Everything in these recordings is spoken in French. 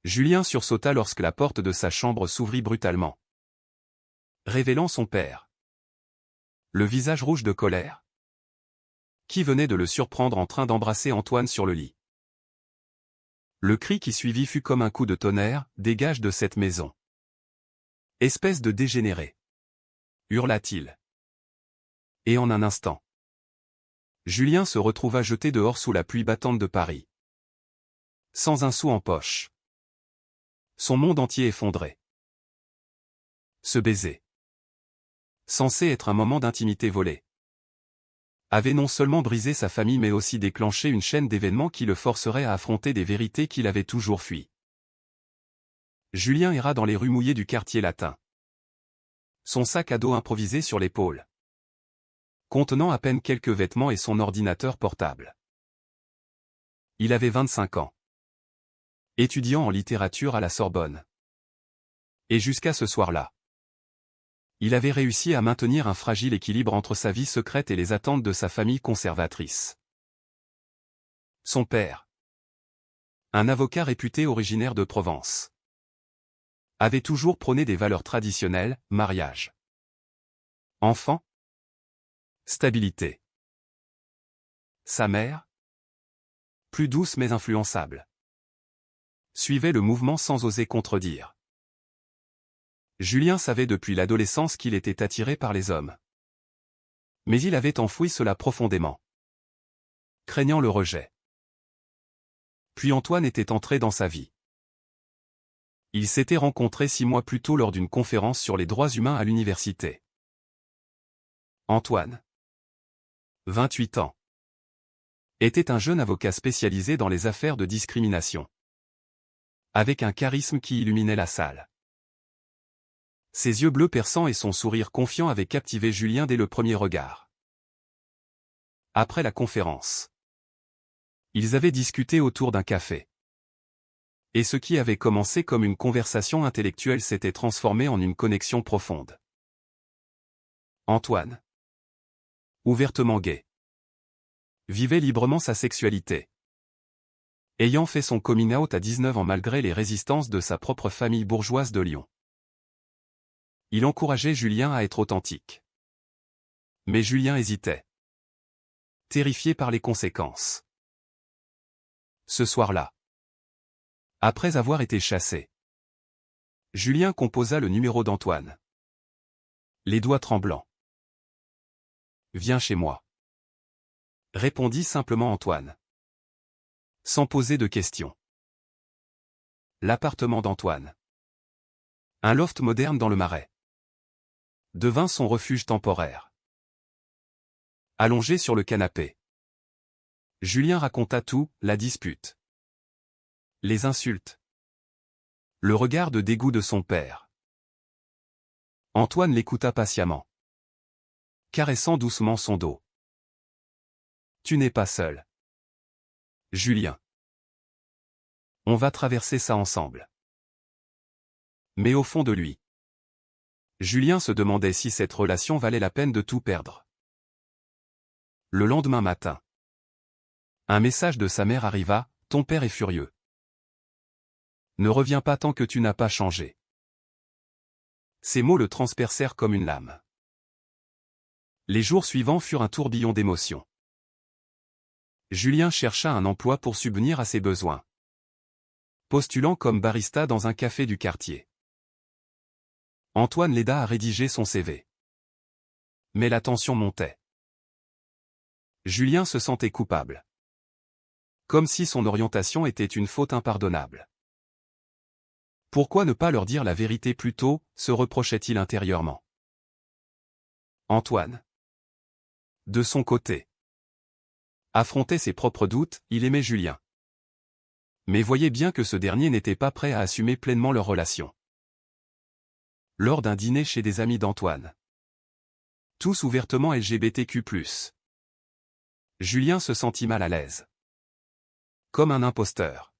Julien sursauta lorsque la porte de sa chambre s'ouvrit brutalement, révélant son père. Le visage rouge de colère, qui venait de le surprendre en train d'embrasser Antoine sur le lit. Le cri qui suivit fut comme un coup de tonnerre, « Dégage de cette maison. Espèce de dégénéré !» hurla-t-il. Et en un instant, Julien se retrouva jeté dehors sous la pluie battante de Paris. Sans un sou en poche. Son monde entier effondré. Ce baiser, censé être un moment d'intimité volé, avait non seulement brisé sa famille mais aussi déclenché une chaîne d'événements qui le forcerait à affronter des vérités qu'il avait toujours fuies. Julien erra dans les rues mouillées du quartier latin. Son sac à dos improvisé sur l'épaule, contenant à peine quelques vêtements et son ordinateur portable. Il avait 25 ans. Étudiant en littérature à la Sorbonne. Et jusqu'à ce soir-là, il avait réussi à maintenir un fragile équilibre entre sa vie secrète et les attentes de sa famille conservatrice. Son père, un avocat réputé originaire de Provence, avait toujours prôné des valeurs traditionnelles, mariage, enfant, stabilité. Sa mère, plus douce mais influençable, suivait le mouvement sans oser contredire. Julien savait depuis l'adolescence qu'il était attiré par les hommes. Mais il avait enfoui cela profondément, craignant le rejet. Puis Antoine était entré dans sa vie. Ils s'étaient rencontrés 6 mois plus tôt lors d'une conférence sur les droits humains à l'université. Antoine, 28 ans, était un jeune avocat spécialisé dans les affaires de discrimination, avec un charisme qui illuminait la salle. Ses yeux bleus perçants et son sourire confiant avaient captivé Julien dès le premier regard. Après la conférence, ils avaient discuté autour d'un café. Et ce qui avait commencé comme une conversation intellectuelle s'était transformé en une connexion profonde. Antoine, ouvertement gay, vivait librement sa sexualité. Ayant fait son coming out à 19 ans malgré les résistances de sa propre famille bourgeoise de Lyon. Il encourageait Julien à être authentique. Mais Julien hésitait, terrifié par les conséquences. Ce soir-là, après avoir été chassé, Julien composa le numéro d'Antoine. Les doigts tremblants. « Viens chez moi », répondit simplement Antoine, sans poser de questions. L'appartement d'Antoine, un loft moderne dans le Marais, devint son refuge temporaire. Allongé sur le canapé, Julien raconta tout, la dispute, les insultes, le regard de dégoût de son père. Antoine l'écouta patiemment, caressant doucement son dos. « Tu n'es pas seul, Julien. On va traverser ça ensemble. » Mais au fond de lui, Julien se demandait si cette relation valait la peine de tout perdre. Le lendemain matin, un message de sa mère arriva, « Ton père est furieux. Ne reviens pas tant que tu n'as pas changé. » Ces mots le transpercèrent comme une lame. Les jours suivants furent un tourbillon d'émotions. Julien chercha un emploi pour subvenir à ses besoins, postulant comme barista dans un café du quartier. Antoine l'aida à rédiger son CV. Mais la tension montait. Julien se sentait coupable. Comme si son orientation était une faute impardonnable. Pourquoi ne pas leur dire la vérité plus tôt, se reprochait-il intérieurement. Antoine, de son côté, affrontait ses propres doutes, il aimait Julien. Mais voyait bien que ce dernier n'était pas prêt à assumer pleinement leur relation. Lors d'un dîner chez des amis d'Antoine, tous ouvertement LGBTQ+, Julien se sentit mal à l'aise. Comme un imposteur.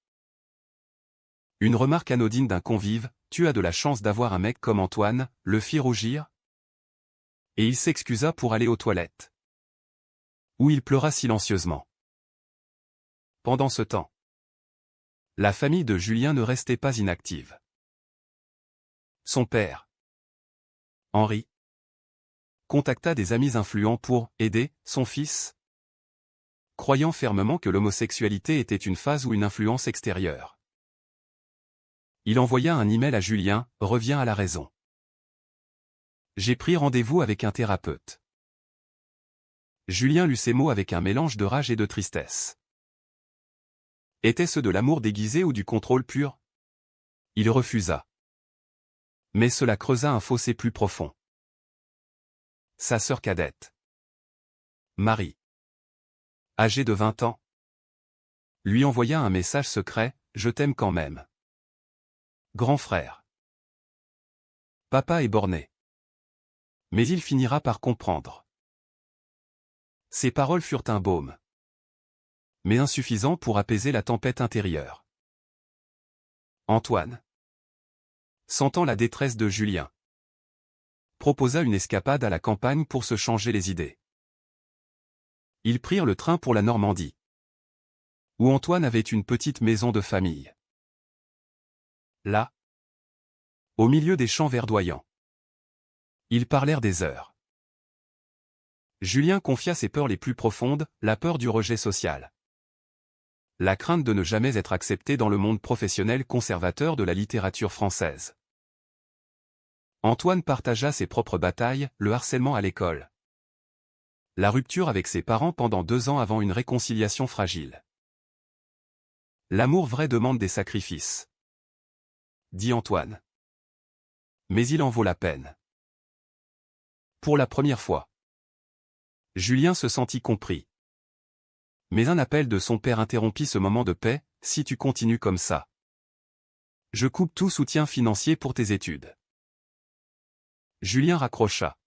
Une remarque anodine d'un convive, « Tu as de la chance d'avoir un mec comme Antoine », le fit rougir. Et il s'excusa pour aller aux toilettes, où il pleura silencieusement. Pendant ce temps, La famille de Julien ne restait pas inactive. Son père, Henri, contacta des amis influents pour aider son fils, croyant fermement que l'homosexualité était une phase ou une influence extérieure. Il envoya un email à Julien, reviens à la raison. J'ai pris rendez-vous avec un thérapeute. Julien lut ces mots avec un mélange de rage et de tristesse. Était-ce de l'amour déguisé ou du contrôle pur? Il refusa. Mais cela creusa un fossé plus profond. Sa sœur cadette, Marie, âgée de 20 ans, lui envoya un message secret, « Je t'aime quand même. » Grand frère. Papa est borné. Mais il finira par comprendre. Ces paroles furent un baume, mais insuffisant pour apaiser la tempête intérieure. Antoine, sentant la détresse de Julien, proposa une escapade à la campagne pour se changer les idées. Ils prirent le train pour la Normandie, où Antoine avait une petite maison de famille. Là, au milieu des champs verdoyants, ils parlèrent des heures. Julien confia ses peurs les plus profondes, la peur du rejet social, la crainte de ne jamais être accepté dans le monde professionnel conservateur de la littérature française. Antoine partagea ses propres batailles, le harcèlement à l'école, la rupture avec ses parents pendant 2 ans avant une réconciliation fragile. L'amour vrai demande des sacrifices, dit Antoine. Mais il en vaut la peine. Pour la première fois, Julien se sentit compris. Mais un appel de son père interrompit ce moment de paix, « Si tu continues comme ça, je coupe tout soutien financier pour tes études. » Julien raccrocha,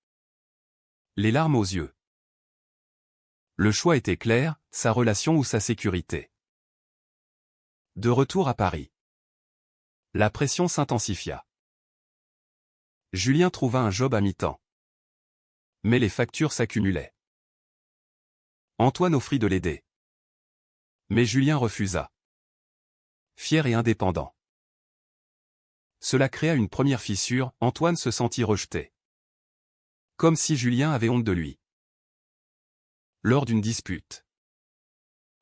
les larmes aux yeux. Le choix était clair, sa relation ou sa sécurité. De retour à Paris, la pression s'intensifia. Julien trouva un job à mi-temps. Mais les factures s'accumulaient. Antoine offrit de l'aider. Mais Julien refusa. Fier et indépendant. Cela créa une première fissure, Antoine se sentit rejeté. Comme si Julien avait honte de lui. Lors d'une dispute,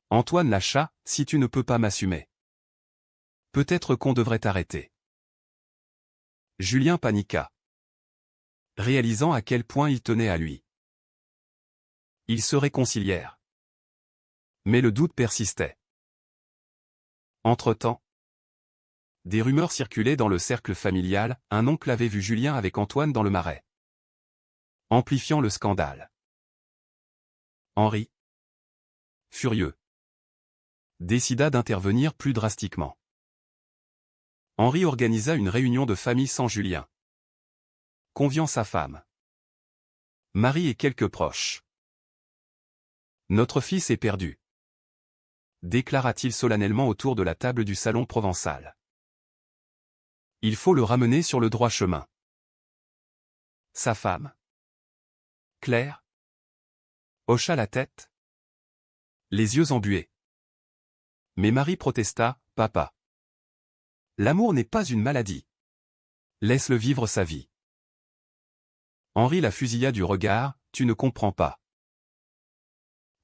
Antoine lâcha, « Si tu ne peux pas m'assumer, peut-être qu'on devrait t'arrêter. » Julien paniqua, réalisant à quel point il tenait à lui. Ils se réconcilièrent. Mais le doute persistait. Entre-temps, des rumeurs circulaient dans le cercle familial, un oncle avait vu Julien avec Antoine dans le Marais, amplifiant le scandale. Henri, furieux, décida d'intervenir plus drastiquement. Henri organisa une réunion de famille sans Julien, conviant sa femme, Marie et quelques proches. « Notre fils est perdu, » déclara-t-il solennellement autour de la table du salon provençal. « Il faut le ramener sur le droit chemin. » Sa femme, Claire, hocha la tête, les yeux embués. Mais Marie protesta, « Papa, l'amour n'est pas une maladie. Laisse-le vivre sa vie. » Henri la fusilla du regard, « Tu ne comprends pas.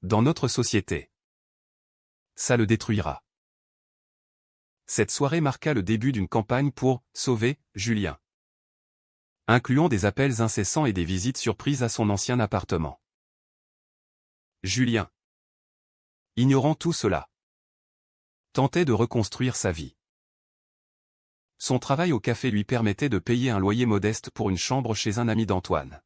Dans notre société, ça le détruira. » Cette soirée marqua le début d'une campagne pour « sauver » Julien, incluant des appels incessants et des visites surprises à son ancien appartement. Julien, ignorant tout cela, tentait de reconstruire sa vie. Son travail au café lui permettait de payer un loyer modeste pour une chambre chez un ami d'Antoine.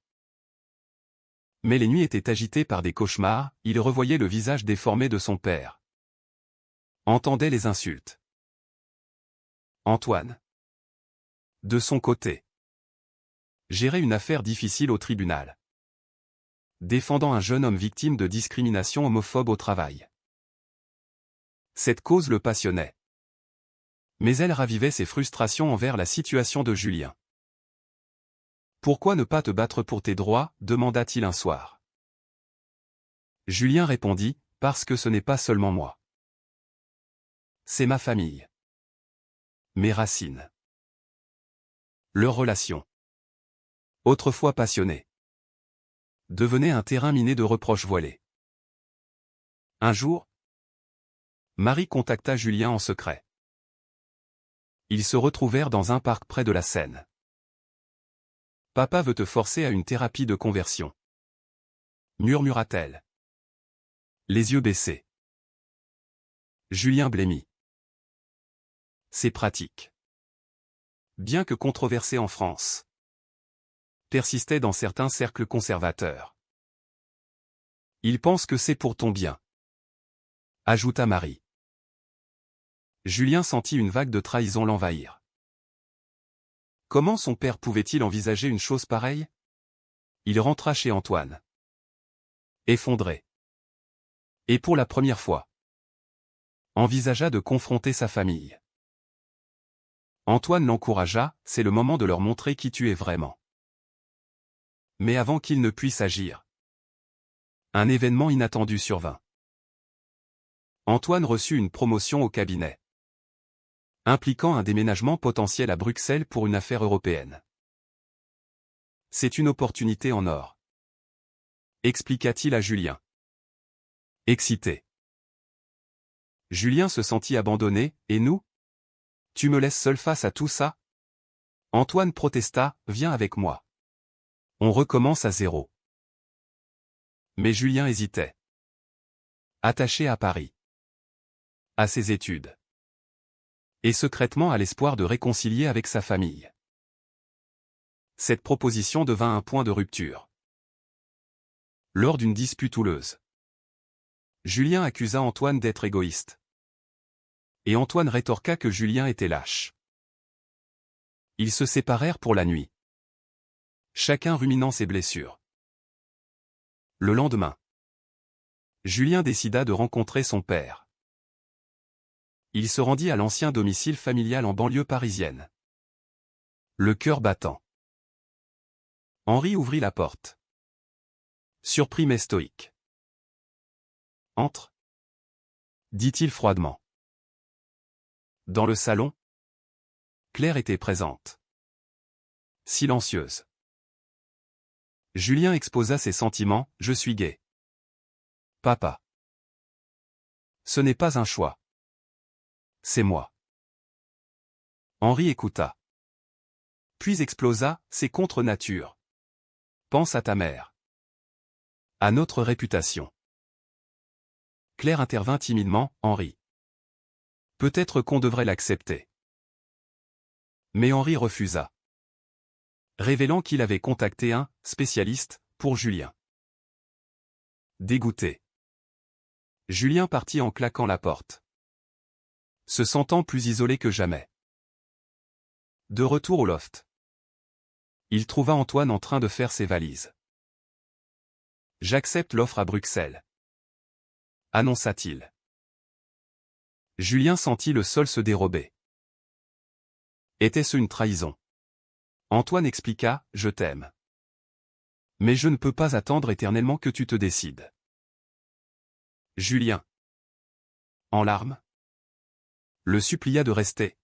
Mais les nuits étaient agitées par des cauchemars, il revoyait le visage déformé de son père, entendait les insultes. Antoine, de son côté, gérait une affaire difficile au tribunal, défendant un jeune homme victime de discrimination homophobe au travail. Cette cause le passionnait. Mais elle ravivait ses frustrations envers la situation de Julien. « Pourquoi ne pas te battre pour tes droits ?» demanda-t-il un soir. Julien répondit, « Parce que ce n'est pas seulement moi. C'est ma famille. Mes racines. Leur relation, autrefois passionnée, devenait un terrain miné de reproches voilés. Un jour, Marie contacta Julien en secret. Ils se retrouvèrent dans un parc près de la Seine. Papa veut te forcer à une thérapie de conversion, murmura-t-elle, les yeux baissés. Julien blêmit. C'est pratique. Bien que controversé en France, persistait dans certains cercles conservateurs. Il pense que c'est pour ton bien, ajouta Marie. Julien sentit une vague de trahison l'envahir. Comment son père pouvait-il envisager une chose pareille? Il rentra chez Antoine, effondré. Et pour la première fois, envisagea de confronter sa famille. Antoine l'encouragea, c'est le moment de leur montrer qui tu es vraiment. Mais avant qu'il ne puisse agir, un événement inattendu survint. Antoine reçut une promotion au cabinet, impliquant un déménagement potentiel à Bruxelles pour une affaire européenne. C'est une opportunité en or, expliqua-t-il à Julien. Excité. Julien se sentit abandonné, et nous? Tu me laisses seul face à tout ça? Antoine protesta, viens avec moi. On recommence à zéro. Mais Julien hésitait. Attaché à Paris, à ses études, et secrètement à l'espoir de réconcilier avec sa famille. Cette proposition devint un point de rupture. Lors d'une dispute houleuse, Julien accusa Antoine d'être égoïste. Et Antoine rétorqua que Julien était lâche. Ils se séparèrent pour la nuit, chacun ruminant ses blessures. Le lendemain, Julien décida de rencontrer son père. Il se rendit à l'ancien domicile familial en banlieue parisienne, le cœur battant. Henri ouvrit la porte. Surpris mais stoïque. « Entre » dit-il froidement. Dans le salon, Claire était présente. Silencieuse. Julien exposa ses sentiments, « Je suis gay. Papa. Ce n'est pas un choix. C'est moi. » Henri écouta. Puis explosa, « C'est contre nature. Pense à ta mère. À notre réputation. » Claire intervint timidement, « Henri. Peut-être qu'on devrait l'accepter. » Mais Henri refusa, révélant qu'il avait contacté un « spécialiste » pour Julien. Dégoûté, Julien partit en claquant la porte, se sentant plus isolé que jamais. De retour au loft, il trouva Antoine en train de faire ses valises. « J'accepte l'offre à Bruxelles, » annonça-t-il. Julien sentit le sol se dérober. Était-ce une trahison? Antoine expliqua, « Je t'aime. Mais je ne peux pas attendre éternellement que tu te décides. » Julien, en larmes, le supplia de rester.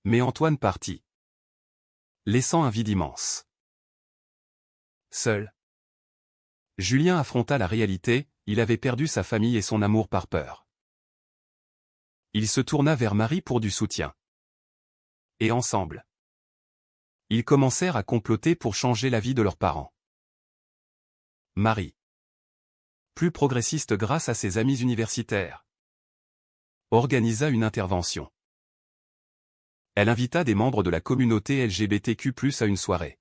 Mais Antoine partit, laissant un vide immense. Seul, Julien affronta la réalité, il avait perdu sa famille et son amour par peur. Il se tourna vers Marie pour du soutien. Et ensemble, ils commencèrent à comploter pour changer la vie de leurs parents. Marie, plus progressiste grâce à ses amis universitaires, organisa une intervention. Elle invita des membres de la communauté LGBTQ+ à une soirée,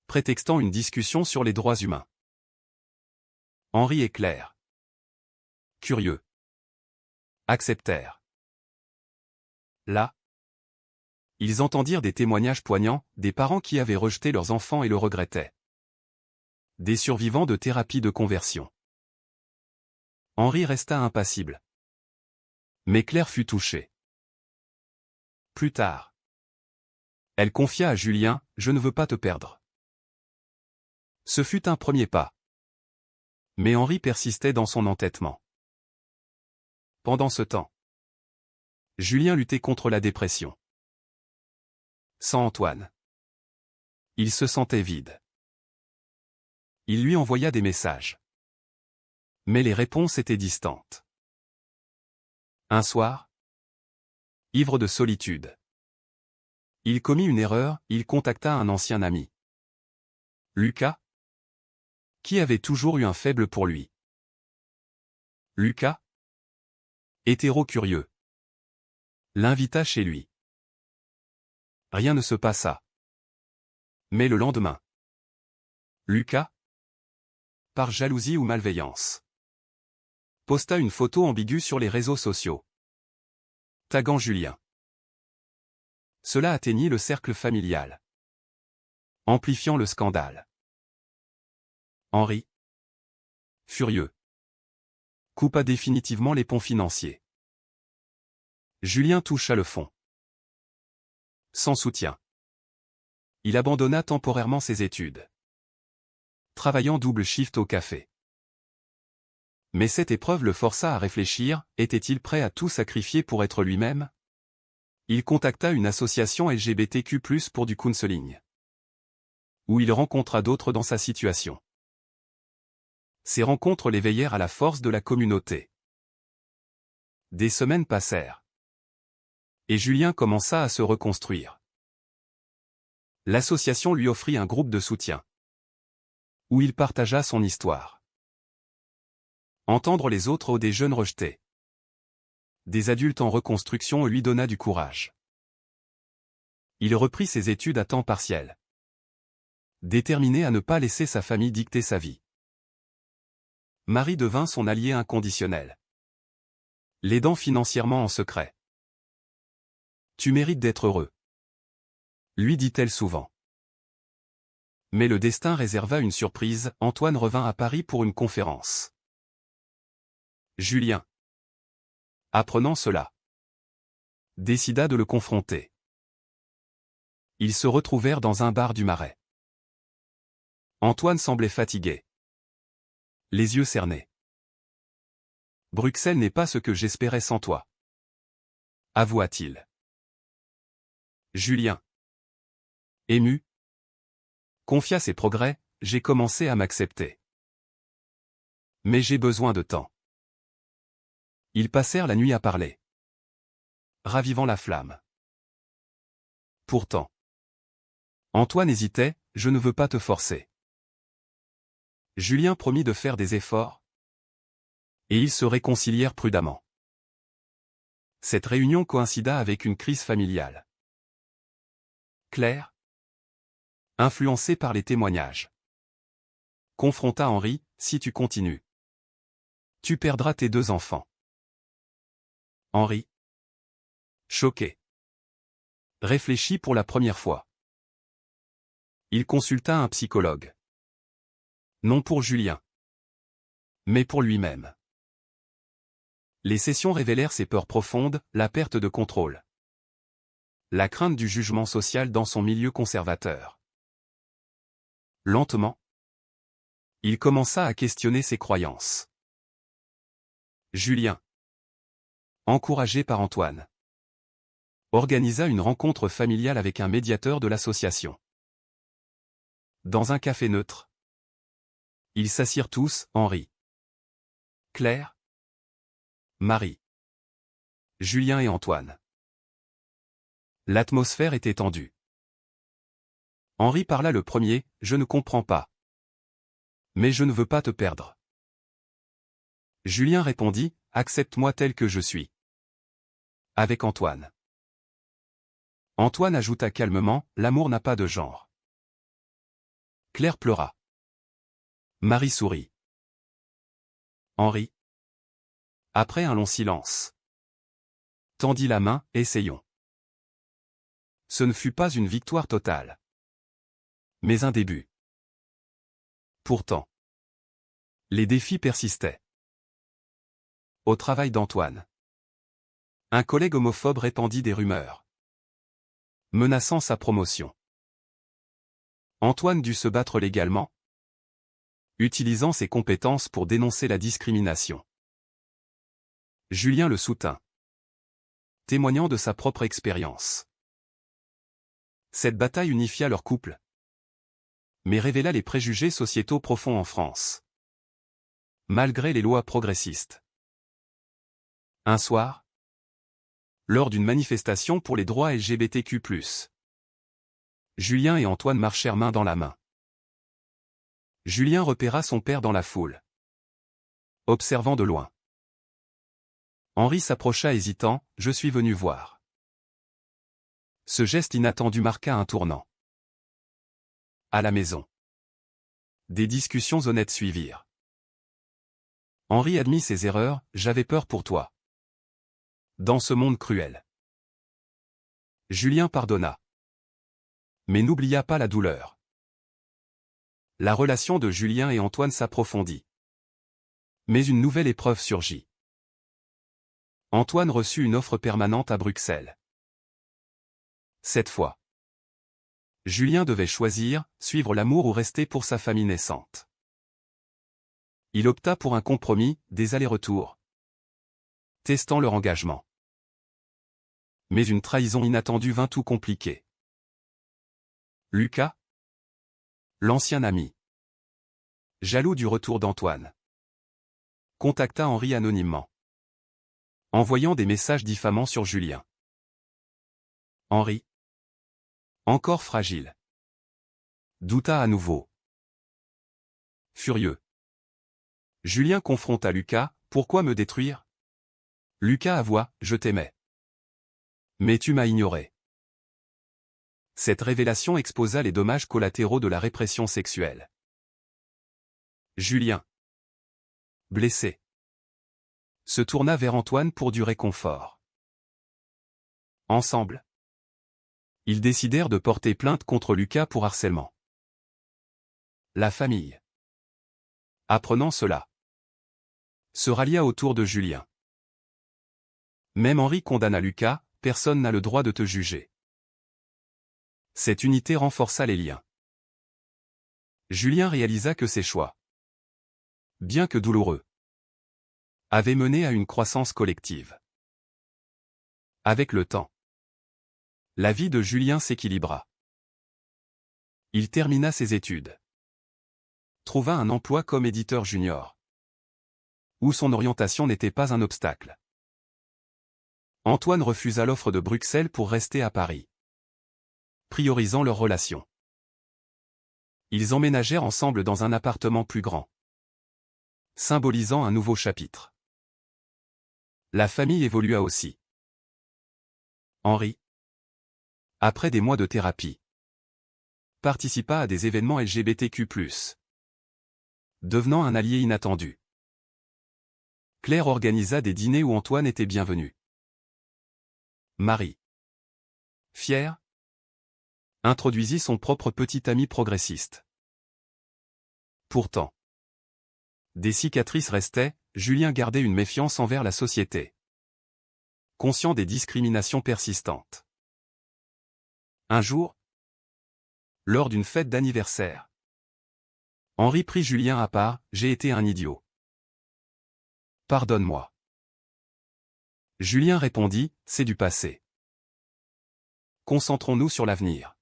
prétextant une discussion sur les droits humains. Henri et Claire, curieux, acceptèrent. Là, ils entendirent des témoignages poignants, des parents qui avaient rejeté leurs enfants et le regrettaient. Des survivants de thérapie de conversion. Henri resta impassible. Mais Claire fut touchée. Plus tard, elle confia à Julien, « Je ne veux pas te perdre. » Ce fut un premier pas. Mais Henri persistait dans son entêtement. Pendant ce temps, Julien luttait contre la dépression. Sans Antoine, il se sentait vide. Il lui envoya des messages. Mais les réponses étaient distantes. Un soir, ivre de solitude, il commit une erreur, il contacta un ancien ami. Lucas, qui avait toujours eu un faible pour lui. Lucas, hétéro-curieux, l'invita chez lui. Rien ne se passa. Mais le lendemain, Lucas, par jalousie ou malveillance, posta une photo ambiguë sur les réseaux sociaux, taguant Julien. Cela atteignit le cercle familial, amplifiant le scandale. Henri, furieux, coupa définitivement les ponts financiers. Julien toucha le fond. Sans soutien, il abandonna temporairement ses études, travaillant double shift au café. Mais cette épreuve le força à réfléchir, était-il prêt à tout sacrifier pour être lui-même? Il contacta une association LGBTQ+, pour du counseling, où il rencontra d'autres dans sa situation. Ces rencontres l'éveillèrent à la force de la communauté. Des semaines passèrent. Et Julien commença à se reconstruire. L'association lui offrit un groupe de soutien, où il partagea son histoire. Entendre les autres ou des jeunes rejetés, des adultes en reconstruction lui donna du courage. Il reprit ses études à temps partiel, déterminé à ne pas laisser sa famille dicter sa vie. Marie devint son allié inconditionnel, l'aidant financièrement en secret. « Tu mérites d'être heureux », lui dit-elle souvent. Mais le destin réserva une surprise, Antoine revint à Paris pour une conférence. Julien, apprenant cela, décida de le confronter. Ils se retrouvèrent dans un bar du Marais. Antoine semblait fatigué, les yeux cernés. « Bruxelles n'est pas ce que j'espérais sans toi », avoua-t-il. Julien, ému, confia ses progrès, « J'ai commencé à m'accepter. Mais j'ai besoin de temps. » Ils passèrent la nuit à parler, ravivant la flamme. Pourtant, Antoine hésitait, « Je ne veux pas te forcer. » Julien promit de faire des efforts, et ils se réconcilièrent prudemment. Cette réunion coïncida avec une crise familiale. Claire, influencée par les témoignages, confronta Henri, « Si tu continues, tu perdras tes 2 enfants. » Henri, choqué, réfléchit pour la première fois. Il consulta un psychologue. Non pour Julien, mais pour lui-même. Les sessions révélèrent ses peurs profondes, la perte de contrôle, la crainte du jugement social dans son milieu conservateur. Lentement, il commença à questionner ses croyances. Julien, encouragé par Antoine, organisa une rencontre familiale avec un médiateur de l'association. Dans un café neutre, ils s'assirent tous, Henri, Claire, Marie, Julien et Antoine. L'atmosphère était tendue. Henri parla le premier, « Je ne comprends pas. Mais je ne veux pas te perdre. » Julien répondit, « Accepte-moi tel que je suis. » Avec Antoine. Antoine ajouta calmement, « L'amour n'a pas de genre. » Claire pleura. Marie sourit. Henri, après un long silence, tendit la main, « Essayons. » Ce ne fut pas une victoire totale, mais un début. Pourtant, les défis persistaient. Au travail d'Antoine, un collègue homophobe répandit des rumeurs, menaçant sa promotion. Antoine dut se battre légalement, utilisant ses compétences pour dénoncer la discrimination. Julien le soutint. témoignant de sa propre expérience. Cette bataille unifia leur couple, mais révéla les préjugés sociétaux profonds en France, malgré les lois progressistes. Un soir, lors d'une manifestation pour les droits LGBTQ+, Julien et Antoine marchèrent main dans la main. Julien repéra son père dans la foule, observant de loin. Henri s'approcha hésitant, « Je suis venu voir. » Ce geste inattendu marqua un tournant. À la maison, des discussions honnêtes suivirent. Henri admit ses erreurs, « J'avais peur pour toi. Dans ce monde cruel. » Julien pardonna, mais n'oublia pas la douleur. La relation de Julien et Antoine s'approfondit. Mais une nouvelle épreuve surgit. Antoine reçut une offre permanente à Bruxelles. Cette fois, Julien devait choisir, suivre l'amour ou rester pour sa famille naissante. Il opta pour un compromis, des allers-retours, testant leur engagement. Mais une trahison inattendue vint tout compliquer. Lucas, l'ancien ami, jaloux du retour d'Antoine, contacta Henri anonymement, envoyant des messages diffamants sur Julien. Henri, encore fragile, douta à nouveau. Furieux, Julien confronta Lucas, « Pourquoi me détruire ?» Lucas avoua, « Je t'aimais. Mais tu m'as ignoré. » Cette révélation exposa les dommages collatéraux de la répression sexuelle. Julien, blessé, se tourna vers Antoine pour du réconfort. Ensemble, ils décidèrent de porter plainte contre Lucas pour harcèlement. La famille, apprenant cela, se rallia autour de Julien. Même Henri condamna Lucas, « Personne n'a le droit de te juger. » Cette unité renforça les liens. Julien réalisa que ses choix, bien que douloureux, avaient mené à une croissance collective. Avec le temps, la vie de Julien s'équilibra. Il termina ses études, trouva un emploi comme éditeur junior, où son orientation n'était pas un obstacle. Antoine refusa l'offre de Bruxelles pour rester à Paris, priorisant leur relation. Ils emménagèrent ensemble dans un appartement plus grand, symbolisant un nouveau chapitre. La famille évolua aussi. Henri, après des mois de thérapie, participa à des événements LGBTQ+, devenant un allié inattendu. Claire organisa des dîners où Antoine était bienvenu. Marie, fière, introduisit son propre petit ami progressiste. Pourtant, des cicatrices restaient, Julien gardait une méfiance envers la société, conscient des discriminations persistantes. Un jour, lors d'une fête d'anniversaire, Henri prit Julien à part, « J'ai été un idiot. Pardonne-moi. » Julien répondit, « C'est du passé. Concentrons-nous sur l'avenir. »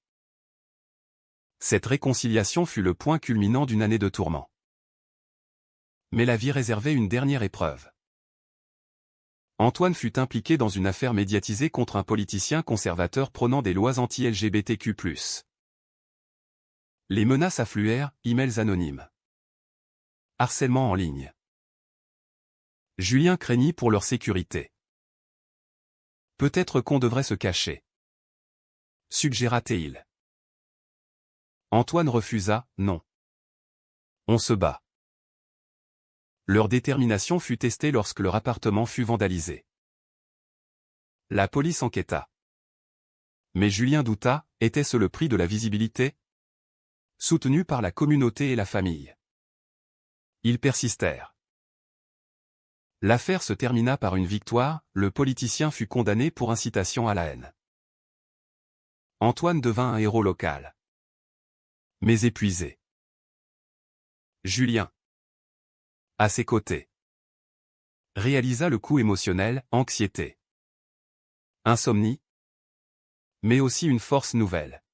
Cette réconciliation fut le point culminant d'une année de tourments. Mais la vie réservait une dernière épreuve. Antoine fut impliqué dans une affaire médiatisée contre un politicien conservateur prônant des lois anti-LGBTQ+. Les menaces affluèrent, emails anonymes, harcèlement en ligne. Julien craignit pour leur sécurité. Peut-être qu'on devrait se cacher, suggéra-t-il. Antoine refusa, « Non. On se bat. » Leur détermination fut testée lorsque leur appartement fut vandalisé. La police enquêta. Mais Julien douta, était-ce le prix de la visibilité? Soutenu par la communauté et la famille, ils persistèrent. L'affaire se termina par une victoire, le politicien fut condamné pour incitation à la haine. Antoine devint un héros local, mais épuisé. Julien, à ses côtés, réalisa le coup émotionnel, anxiété, Insomnie. Mais aussi une force nouvelle.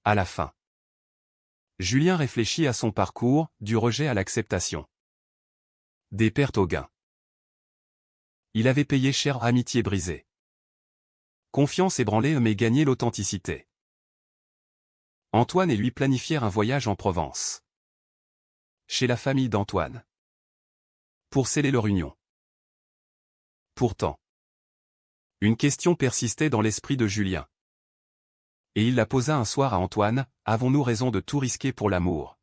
À la fin. Julien réfléchit à son parcours, du rejet à l'acceptation. Des pertes au gain. Il avait payé cher amitié brisée. Confiance ébranlée mais gagné l'authenticité. Antoine et lui planifièrent un voyage en Provence. Chez la famille d'Antoine. Pour sceller leur union. Pourtant. Une question persistait dans l'esprit de Julien. Et il la posa un soir à Antoine, avons-nous raison de tout risquer pour l'amour?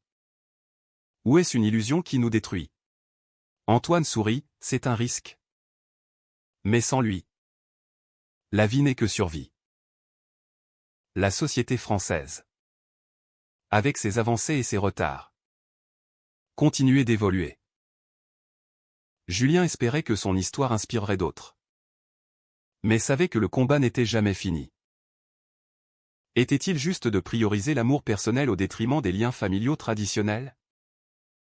Ou est-ce une illusion qui nous détruit? Antoine sourit, c'est un risque. Mais sans lui. La vie n'est que survie. La société française. Avec ses avancées et ses retards. Continuait d'évoluer. Julien espérait que son histoire inspirerait d'autres. Mais savait que le combat n'était jamais fini. Était-il juste de prioriser l'amour personnel au détriment des liens familiaux traditionnels?